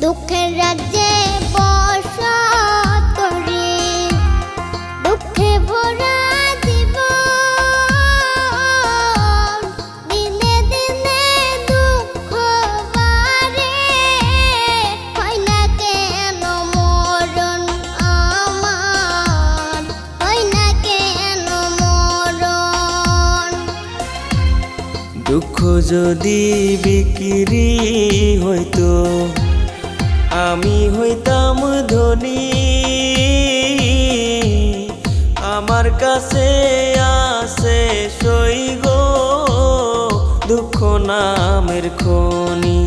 দুঃখের রাজ্যে বসত রে, দুঃখে ভরা জীবন, দিনে দিনে দুঃখ বাড়ে, হয় না কেন মরণ আমার, হয় না কেন মরণ। দুঃখ যদি বিক্রি হইতো আমি হইতাম ধনী, আমার কাছে আছে সই গো দুঃখ নামের খনি।